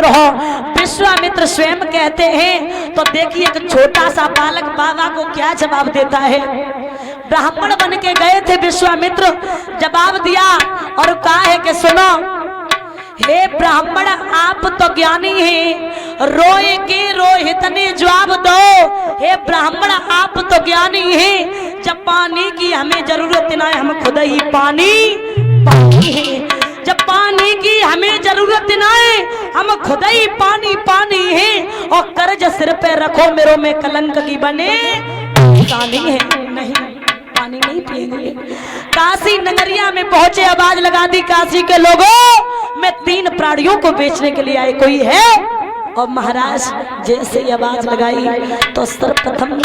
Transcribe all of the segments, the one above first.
रहो। विश्वामित्र स्वयं कहते हैं तो देखिए एक छोटा सा बालक बाबा को क्या जवाब देता है। ब्राह्मण बन के गए थे विश्वामित्र, जवाब दिया और कहा है कि सुनो, हे ब्राह्मण आप तो ज्ञानी हैं, रोए के रोहित ने जवाब दो। हे ब्राह्मण आप तो ज्ञानी हैं, जब पानी की हमें जरूरत ना है हम खुद ही पानी है। जब पानी की हमें जरूरत ना है हम खुद ही पानी है। और कर्ज सिर पे रखो मेरो में कलंक की बने निशानी है। नहीं पानी नहीं पिएंगे। काशी नगरिया में पहुंचे, आवाज लगा दी काशी के लोगों, मैं 3 प्राणियों को बेचने के लिए आए, कोई है? और महाराज जैसे ही आवाज लगाई तो सर्वप्रथम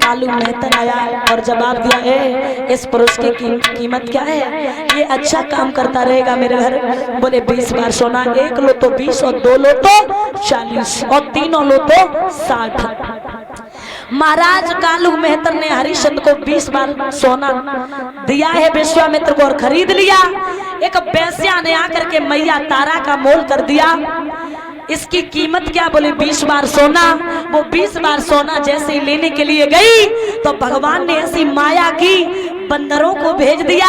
कालू मेहतर आया और जवाब दिया है इस पुरुष की कीमत क्या है? ये अच्छा काम करता रहेगा मेरे घर। बोले 20 बार सोना, 1 लो तो 20 और 2 लो तो 40 और 3 लो तो 60। महाराज कालू मेहतर ने हरिश्चंद्र को 20 बार सोना दिया है विश्वामित्र को और खरीद लिया। एक बेस्या ने आकर के मैया तारा का मोल कर दिया। इसकी कीमत क्या? बोले 20 बार सोना। वो 20 बार सोना जैसे ही लेने के लिए गई तो भगवान ने ऐसी माया की, बंदरों को भेज दिया।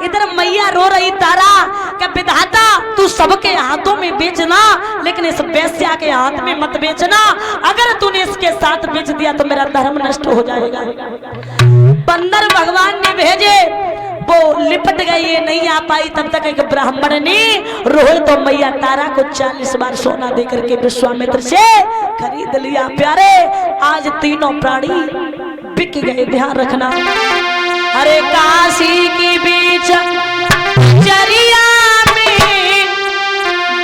इधर मैया रो रही तारा क्या विधाता तू सबके हाथों में बेचना, लेकिन इस बेस्या के हाथ में मत बेचना। अगर तूने इसके साथ बेच दिया तो मेरा धर्म नष्ट हो जाएगा। बंदर भगवान ने भेजे, वो लिपट गई, ये नहीं आ पाई। तब तक एक ब्राह्मण ने रोए तो मैया तारा को 40 बार सोना देकर के विश्वामित्र से खरीद लिया। प्यारे आज 3 प्राणी बिक गए, ध्यान रखना। अरे काशी की बीच जरिया में,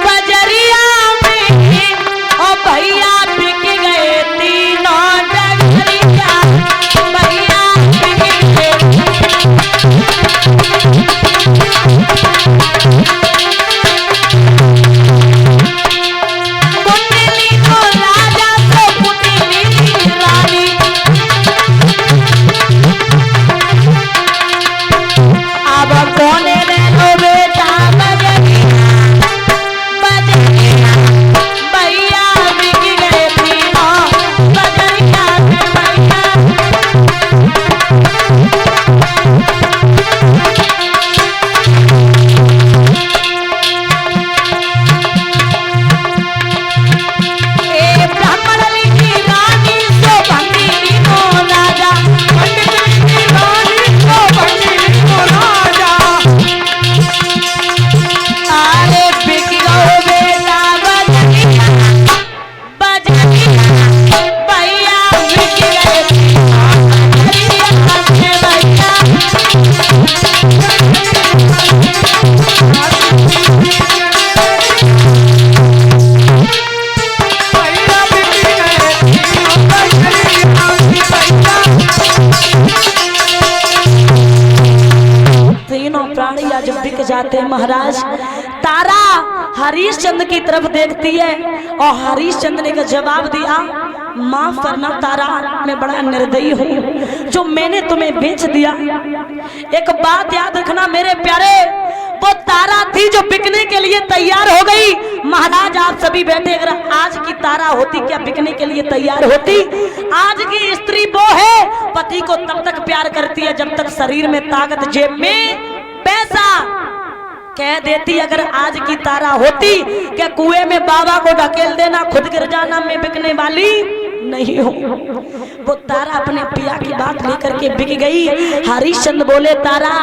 बजरिया में, ओ भैया बिक गए 3 डगरिया, भैया बिक गए। महाराज तारा हरिश्चंद्र की तरफ देखती है और हरिश्चंद्र ने का जवाब दिया, माफ करना तारा, मैं बड़ा निर्दयी हूँ जो मैंने तुम्हें बेच दिया। एक बात याद रखना मेरे प्यारे, वो तारा थी जो बिकने के लिए तैयार हो गई। महाराज आप सभी बैठे, अगर आज की तारा होती क्या बिकने के लिए तैयार होती? आज की स्त्री वो है पति को तब तक प्यार करती है जब तक शरीर में ताकत, जेब में पैसा। कह देती अगर आज की तारा होती क्या कुएं में बाबा को ढकेल देना, खुद गिर जाना, मैं बिकने वाली नहीं हूँ। वो तारा अपने पिया की बात लेकर के बिक गई। हरिश्चंद्र बोले तारा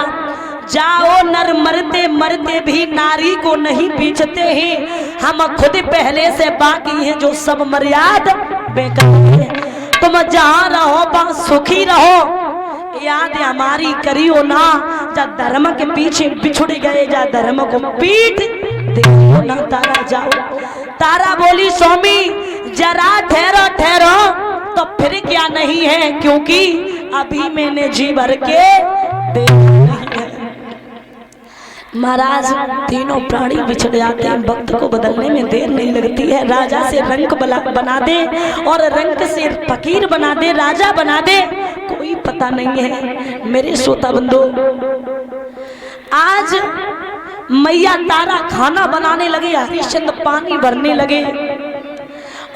जाओ, नर मरते मरते भी नारी को नहीं बेचते हैं, हम खुद पहले से बाकी हैं जो सब मर्याद बेकार है। तुम जहाँ रहो बस सुखी रहो, याद हमारी करियो ना, जब धर्म के पीछे बिछुड़ गए, जा धर्म को पीठ देखो ना। तारा जाओ। तारा बोली स्वामी जरा ठहरो ठहरो, तो फिर क्या नहीं है, क्योंकि अभी मैंने जी भर के देखा नहीं है। महाराज तीनों प्राणी बिछड़ जाते हैं, वक्त को बदलने में देर नहीं लगती है। राजा से रंक बना दे और रंक से फकीर बना दे, राजा बना दे, कोई पता नहीं है। मेरे श्रोता बंधु, आज मैया तारा खाना बनाने लगे, हरिश्चंद्र पानी भरने लगे।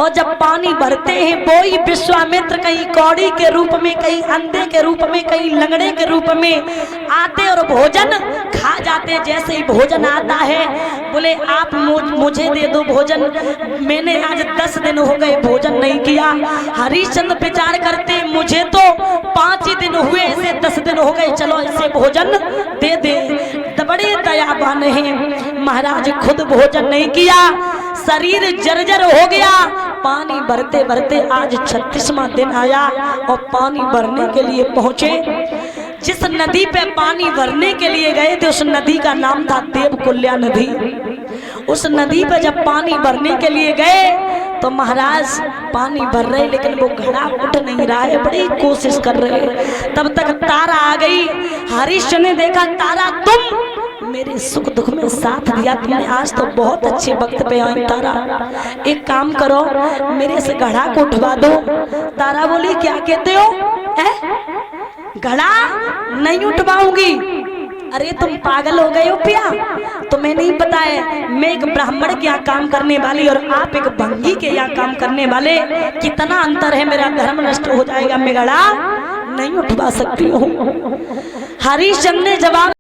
और जब पानी भरते हैं वो ही विश्वामित्र कहीं कौड़ी के रूप में, कहीं अंधे के रूप में, कहीं लंगड़े के रूप में आते और भोजन खा जाते। जैसे ही भोजन आता है बोले आप मुझे दे दो भोजन, मैंने आज 10 दिन हो गए भोजन नहीं किया। हरिश्चंद्र विचार करते मुझे तो 5 ही दिन हुए, ऐसे 10 दिन हो गए, चलो इसे भोजन दे दे। बड़े दयावान हैं महाराज, खुद भोजन नहीं किया, शरीर जर्जर हो गया। पानी भरते भरते आज 36वां दिन आया और पानी भरने के लिए पहुंचे। जिस नदी पे पानी भरने के लिए गए थे उस नदी का नाम था देवकुल्या नदी। उस नदी पे जब पानी भरने के लिए गए तो महाराज पानी भर रहे लेकिन वो घड़ा उठ नहीं रहा है, बड़ी कोशिश कर रहे। तब तक तारा आ गई। हरिश्चंद्र ने देखा तारा तुम मेरे सुख दुख में साथ दिया, तुमने आज तो बहुत अच्छे वक्त पे आई तारा, एक काम करो मेरे से घड़ा को उठवा दो। तारा बोली क्या कहते हो, घड़ा नहीं उठवाऊंगी। अरे तुम पागल हो गए हो पिया, तुम्हें नहीं पता है मैं एक ब्राह्मण के यहाँ काम करने वाली और आप एक भंगी के यहाँ काम करने वाले, कितना अंतर है, मेरा धर्म नष्ट हो जाएगा, मैं घड़ा नहीं उठवा सकती हूँ। हरिश्चंद्र ने जवाब